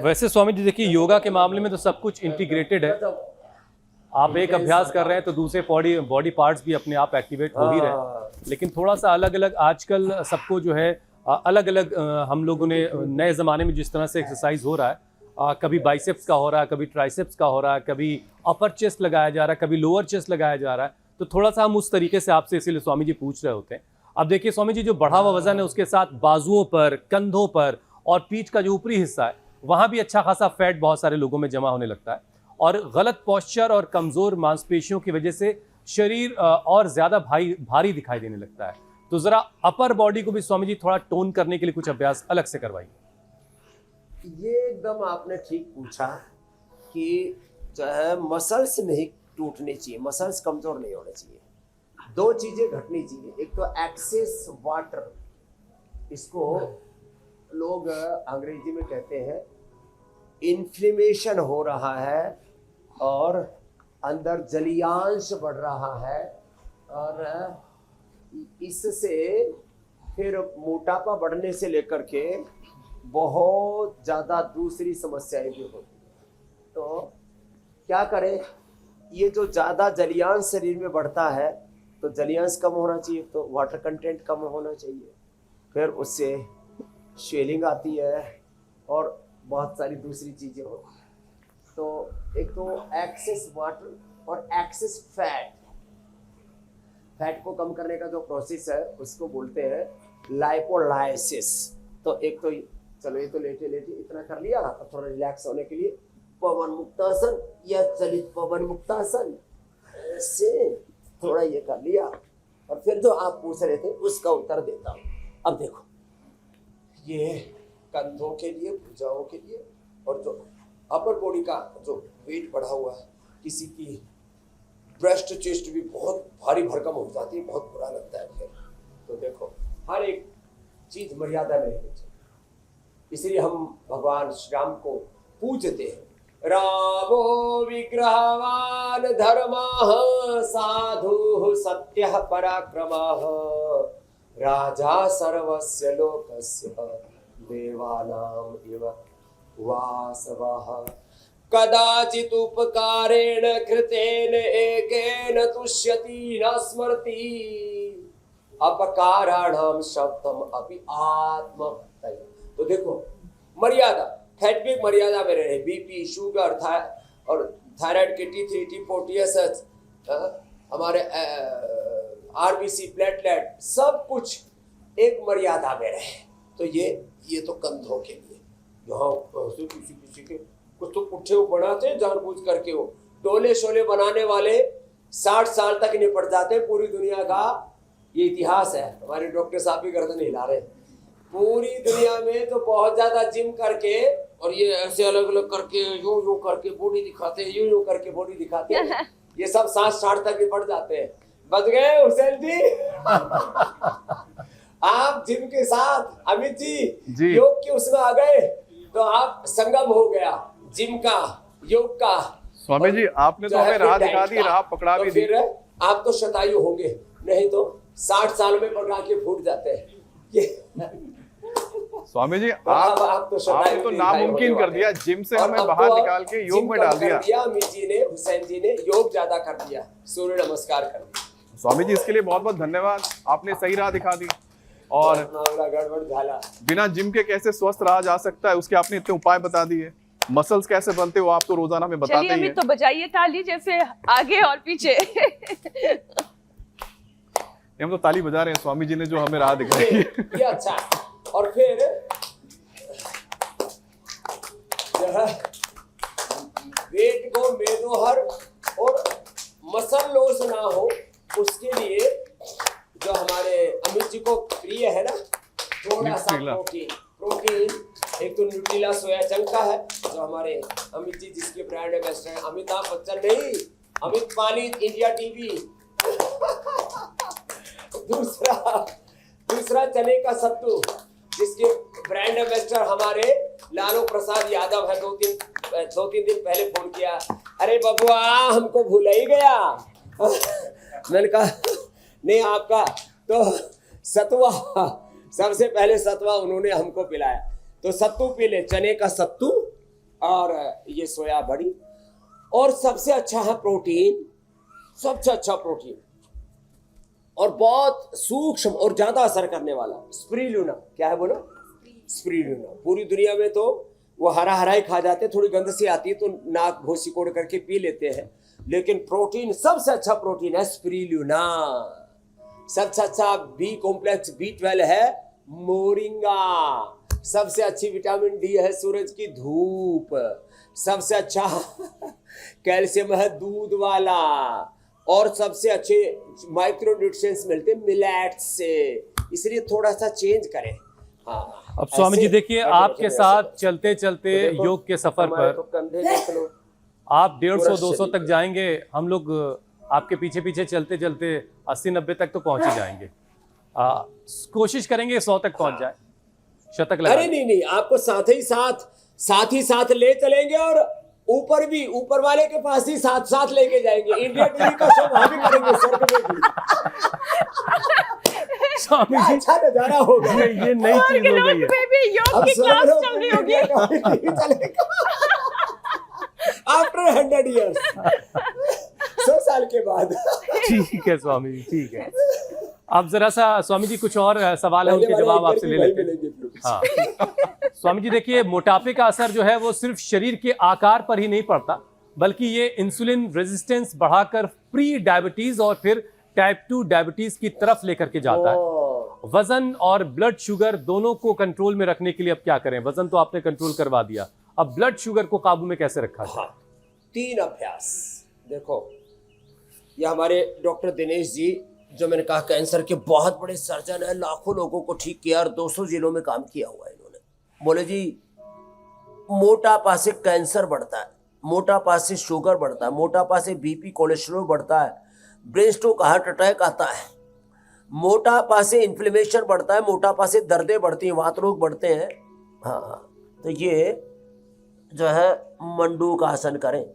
वैसे स्वामी जी देखिए, योगा के मामले में तो सब कुछ इंटीग्रेटेड है। आप एक अभ्यास कर रहे हैं तो दूसरे बॉडी पार्ट्स भी अपने आप एक्टिवेट हो ही रहे हैं, लेकिन थोड़ा सा अलग अलग आजकल सबको जो है अलग अलग हम लोगों ने नए ज़माने में जिस तरह से एक्सरसाइज हो रहा है, कभी बाइसेप्स का हो रहा है, कभी ट्राइसेप्स का हो रहा है, कभी अपर चेस्ट लगाया जा रहा है, कभी लोअर चेस्ट लगाया जा रहा है, तो थोड़ा सा हम उस तरीके से आपसे इसीलिए स्वामी जी पूछ रहे होते हैं। अब देखिए स्वामी जी, जो बढ़ा हुआ वजन है उसके साथ बाजुओं पर, कंधों पर और पीठ का जो ऊपरी हिस्सा है वहाँ भी अच्छा खासा फैट बहुत सारे लोगों में जमा होने लगता है, और गलत पोस्चर और कमज़ोर मांसपेशियों की वजह से शरीर और ज़्यादा भारी दिखाई देने लगता है। तो ज़रा अपर बॉडी को भी स्वामी जी थोड़ा टोन करने के लिए कुछ अभ्यास अलग से करवाइए। ये एकदम आपने ठीक पूछा कि जो है मसल्स नहीं टूटनी चाहिए, मसल्स कमज़ोर नहीं होने चाहिए। दो चीज़ें घटनी चाहिए, एक तो एक्सेस वाटर, इसको लोग अंग्रेजी में कहते हैं इन्फ्लेमेशन हो रहा है और अंदर जलीयांश बढ़ रहा है, और इससे फिर मोटापा बढ़ने से लेकर के बहुत ज़्यादा दूसरी समस्याएं भी होती हैं। तो क्या करें, ये जो ज़्यादा जलीयांश शरीर में बढ़ता है तो जलीयांश कम होना चाहिए, तो वाटर कंटेंट कम होना चाहिए, फिर उससे स्वेलिंग आती है और बहुत सारी दूसरी चीज़ें होती हैं। तो एक तो एक्सेस वाटर और एक्सेस फैट को कम करने का जो प्रोसेस है उसको बोलते हैं लाइपोलाइसिस। तो एक तो चलो, ये तो लेटे लेटे इतना कर लिया, अब थोड़ा रिलैक्स होने के लिए पवन मुक्तासन या चलित पवन मुक्तासन, ऐसे थोड़ा ये कर लिया, और फिर जो आप पूछ रहे थे उसका उत्तर देता हूँ। अब देखो, ये कंधों के लिए, भुजाओं के लिए, और जो अपर बॉडी का जो वेट बढ़ा हुआ है, किसी की ब्रेस्ट चेस्ट भी बहुत भारी भरकम हो जाती है, बहुत बुरा लगता है फिर। तो देखो, हर एक चीज मर्यादा में रहनी चाहिए, इसलिए हम भगवान श्री राम को पूजते हैं। रामो विग्रहवान धर्मः साधु सत्यः पराक्रमः राजा सर्वस्य लोकस्य देवानाम इव वासवः कदाचित उपकारेण कृतेन एकेन तुष्यति न स्मरति अपकाराणाम शब्दम अपि आत्मभक्तये। तो देखो, मर्यादा, फैट भी मर्यादा में रहे, बीपी, शुगर और थायराइड के T3, T4, TSH, हमारे आरबीसी, प्लेटलेट, सब कुछ एक मर्यादा में रहे। तो ये तो कंधों के लिए, यहाँ किसी के कुछ तो पुट्ठे बनाते हैं जानबूझ करके, वो डोले शोले बनाने वाले 60 साल तक निपट जाते हैं। पूरी दुनिया का ये इतिहास है, हमारे डॉक्टर साहब भी गर्दन हिला रहे हैं। पूरी दुनिया में तो बहुत ज्यादा जिम करके और ये ऐसे अलग अलग करके यूं करके बॉडी दिखाते हैं, यूं करके बॉडी दिखाते हैं, ये सब 60 तक निपट जाते हैं। बच गए हुसैन जी। आप जिम के साथ अमित जी योग के उसमें आ गए तो आप संगम हो गया, जिम का, योग का। स्वामी जी, आपने तो हमें राह दिखा दी, राह पकड़ा भी दी। फिर आप तो शतायु होंगे, नहीं तो 60 साल में पकड़ा के फूट जाते हैं। स्वामी जी, आपने तो नामुमकिन कर दिया, जिम से हमें बाहर निकाल के योग में डाल दिया। अमित जी ने, हुसैन जी ने योग ज्यादा कर दिया, सूर्य नमस्कार कर दिया। स्वामी जी, इसके लिए बहुत बहुत धन्यवाद, आपने सही राह दिखा दी। और गड़बड़ झाला, बिना जिम के कैसे स्वस्थ रहा जा सकता है उसके आपने इतने उपाय बता दिए। मसल्स कैसे बनते हो आप तो रोजाना में बताते ही हैं। तो बजाइए ताली, जैसे आगे और पीछे। हम तो ताली बजा रहे हैं, स्वामी जी ने जो हमें राह दिखाई है। ये अच्छा। और फिर वेट को मेदोहर और मसल लॉस ना हो, उसके लिए जो हमारे अमित जी को प्रिय है ना, थोड़ा सा प्रोटीन, एक तो न्यूट्रिला सोया चंक का है जो हमारे अमित जी, जिसके ब्रांड एम्बेसडर हैं अमिताभ बच्चन नहीं, अमित पाली, इंडिया टीवी। दूसरा चने का सत्तू, जिसके ब्रांड एम्बेसडर हमारे लालू प्रसाद यादव है। दो तीन दिन पहले फोन किया, अरे बबुआ हमको भूल ही गया। मैंने कहा नहीं, आपका तो सतुआ, सबसे पहले सतुआ उन्होंने हमको पिलाया। तो सत्तू पी ले, चने का सत्तू और ये सोया बड़ी, और सबसे अच्छा है प्रोटीन, सबसे अच्छा प्रोटीन, और बहुत सूक्ष्म और ज्यादा असर करने वाला स्पिरुलिना। क्या है बोलो? स्पिरुलिना। पूरी दुनिया में तो वो हरा हरा ही खा जाते, थोड़ी गंध सी आती है तो नाक भोसी कोड़ करके पी लेते हैं, लेकिन प्रोटीन सबसे अच्छा प्रोटीन है स्पिरुलिना। सबसे अच्छा बी कॉम्प्लेक्स B12 है मोरिंगा। सबसे अच्छी विटामिन डी है सूरज की धूप। सबसे अच्छा कैल्शियम है दूध वाला, और सबसे अच्छे माइक्रो न्यूट्रिएंट्स मिलते हैं मिलेट्स से। इसलिए थोड़ा सा चेंज करें। हाँ, अब स्वामी जी देखिए, आपके साथ चलते चलते तो देखो, योग के सफर हमारे पर तो कंधे देख लो, आप 150 200 शरीर। तक जाएंगे, हम लोग आपके पीछे पीछे चलते चलते 80-90 तक तो पहुंच ही जाएंगे। कोशिश करेंगे 100 तक पहुंच जाए, शतक लगा। अरे नहीं नहीं, आपको साथ ही साथ ले चलेंगे, और ऊपर भी ऊपर वाले के पास ही साथ साथ लेके जाएंगे। इंडिया टीवी का शो वहां भी करेंगे, स्वर्ग में भी। स्वामी जी अच्छा नजारा होगा। ये नई चीज हो गई है। में भी योग अब की स्वर्ग क्लास लोक चल में रही होगी। इंडिया का टीवी चलेगा आफ्टर 100 years, 100 साल के बाद। ठीक है स्वामी जी, ठीक है। अब जरा सा स्वामी जी कुछ और सवाल है, उनके जवाब आपसे ले लेते हैं। हाँ स्वामी जी देखिए, मोटापे का असर जो है वो सिर्फ शरीर के आकार पर ही नहीं पड़ता, बल्कि ये इंसुलिन रेजिस्टेंस बढ़ाकर प्री डायबिटीज और फिर टाइप 2 डायबिटीज की तरफ लेकर के जाता है। वजन और ब्लड शुगर दोनों को कंट्रोल में रखने के लिए अब क्या करें? वजन तो आपने कंट्रोल करवा दिया, अब ब्लड शुगर को काबू में कैसे रखा जाए? हाँ, 3 अभ्यास। देखो, ये हमारे डॉक्टर दिनेश जी, जो मैंने कहा कैंसर के बहुत बड़े सर्जन है, लाखों लोगों को ठीक किया और 200 जिलों में काम किया हुआ है इन्होंने। बोले जी, मोटापा से कैंसर बढ़ता है, मोटापा से शुगर बढ़ता है, मोटापा से बीपी कोलेस्ट्रॉल बढ़ता है, ब्रेन स्ट्रोक हार्ट अटैक आता है, मोटापा से इन्फ्लेमेशन बढ़ता है, मोटापा से दर्दें बढ़ती हैं, वात रोग बढ़ते हैं। हाँ, तो ये जो है मंडूक आसन करें।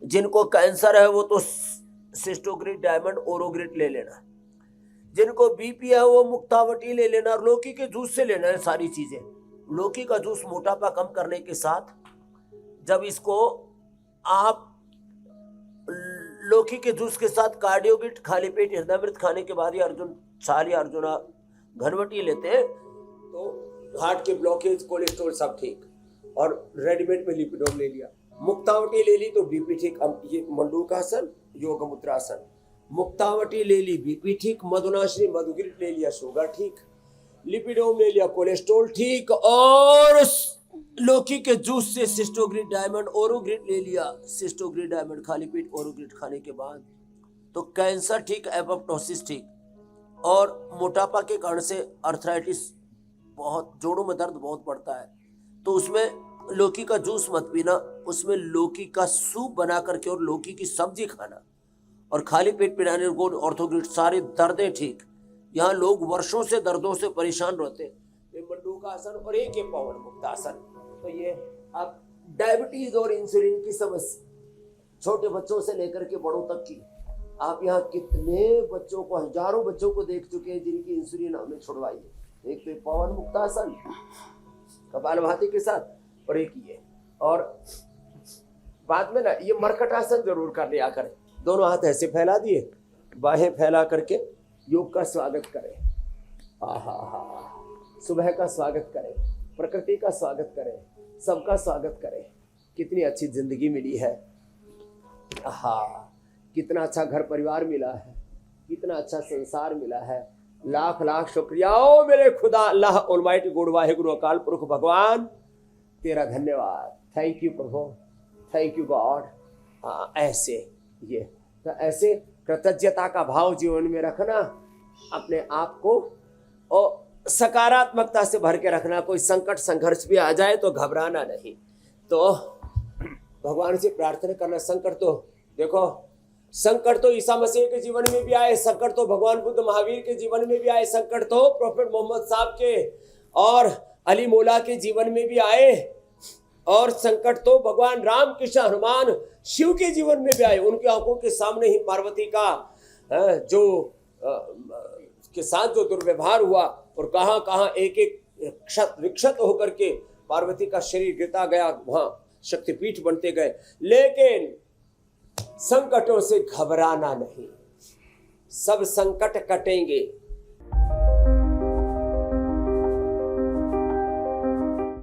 जिनको कैंसर है वो तो सिस्टोग्रिड डायमंड ओरोग्रिड ले लेना, जिनको बीपी है वो मुक्तावटी ले लेना, और लौकी के जूस से लेना है सारी चीजें। लौकी का जूस मोटापा कम करने के साथ, जब इसको आप लौकी के जूस के साथ कार्डियोगिट खाली पेट हृदयामृत खाने के बाद, या अर्जुन छाल या अर्जुना घनवटी लेते हैं तो हार्ट के ब्लॉकेज, कोलेस्ट्रॉल सब ठीक, और रेडीमेड में लिपिडोम ले लिया, मुक्तावटी ले ली तो बीपी ठीक। अब ये मंडूकासन, योग मुद्रासन, मुक्तावटी ले ली बीपी ठीक, मधुनाश्री मधुगिरिट ले लिया शुगर ठीक, लिपिडोम ले लिया कोलेस्ट्रॉल ठीक, और लौकी के जूस से सिस्टोग्रिड डायमंड ओरोग्रिड ले लिया। सिस्टोग्रिड डायमंड खाली पेट ओरोग्रिड खाने के बाद तो कैंसर ठीक, एपोप्टोसिस ठीक, और मोटापा के कारण से अर्थराइटिस, बहुत जोड़ों में दर्द बहुत पड़ता है, तो उसमें लौकी का जूस मत पीना, उसमें लौकी का सूप बना करके और लौकी की सब्जी खाना, और खाली पेट पिलाने को ऑर्थोग्रिड, सारी दर्दें ठीक। यहाँ लोग वर्षों से दर्दों से परेशान रहते हैं। ये मंडूकासन और एक ये पवन मुक्तासन। तो ये आप डायबिटीज और इंसुलिन की समस्या, छोटे बच्चों से लेकर के बड़ों तक की, आप यहाँ कितने बच्चों को, हजारों बच्चों को देख चुके हैं जिनकी इंसुलिन हमने छुड़वाई है। एक तो पवन मुक्तासन कपालभाति के साथ, और एक ये, और बाद में ना ये मरकटासन जरूर कर लिया करें। दोनों हाथ ऐसे फैला दिए, बाहें फैला करके योग का स्वागत करें। आहा, सुबह का स्वागत करें, प्रकृति का स्वागत करें, सबका स्वागत करें। कितनी अच्छी जिंदगी मिली है, आहा, कितना अच्छा घर परिवार मिला है, कितना अच्छा संसार मिला है। लाख लाख शुक्रिया ओ मेरे खुदा अल्लाह ऑलमाइटी गॉड वाहिगुरु अकाल पुरख भगवान, तेरा धन्यवाद। Thank you Prabhu, thank you God. हाँ, ऐसे ये तो ऐसे कृतज्ञता का भाव जीवन में रखना, अपने आप को और सकारात्मकता से भर के रखना। कोई संकट संघर्ष भी आ जाए तो घबराना नहीं, तो भगवान से प्रार्थना करना। संकट तो देखो, संकट तो ईसा मसीह के जीवन में भी आए, संकट तो भगवान बुद्ध महावीर के जीवन में भी आए, संकट तो प्रोफेट मोहम्मद साहब के और अली मौला के जीवन में भी आए, और संकट तो भगवान राम कृष्ण हनुमान शिव के जीवन में भी आए। उनकी आंखों के सामने ही पार्वती का जो के साथ जो दुर्व्यवहार हुआ, और कहाँ कहाँ एक एक विक्षत होकर के पार्वती का शरीर गिरता गया, वहाँ शक्तिपीठ बनते गए, लेकिन संकटों से घबराना नहीं। सब संकट कटेंगे,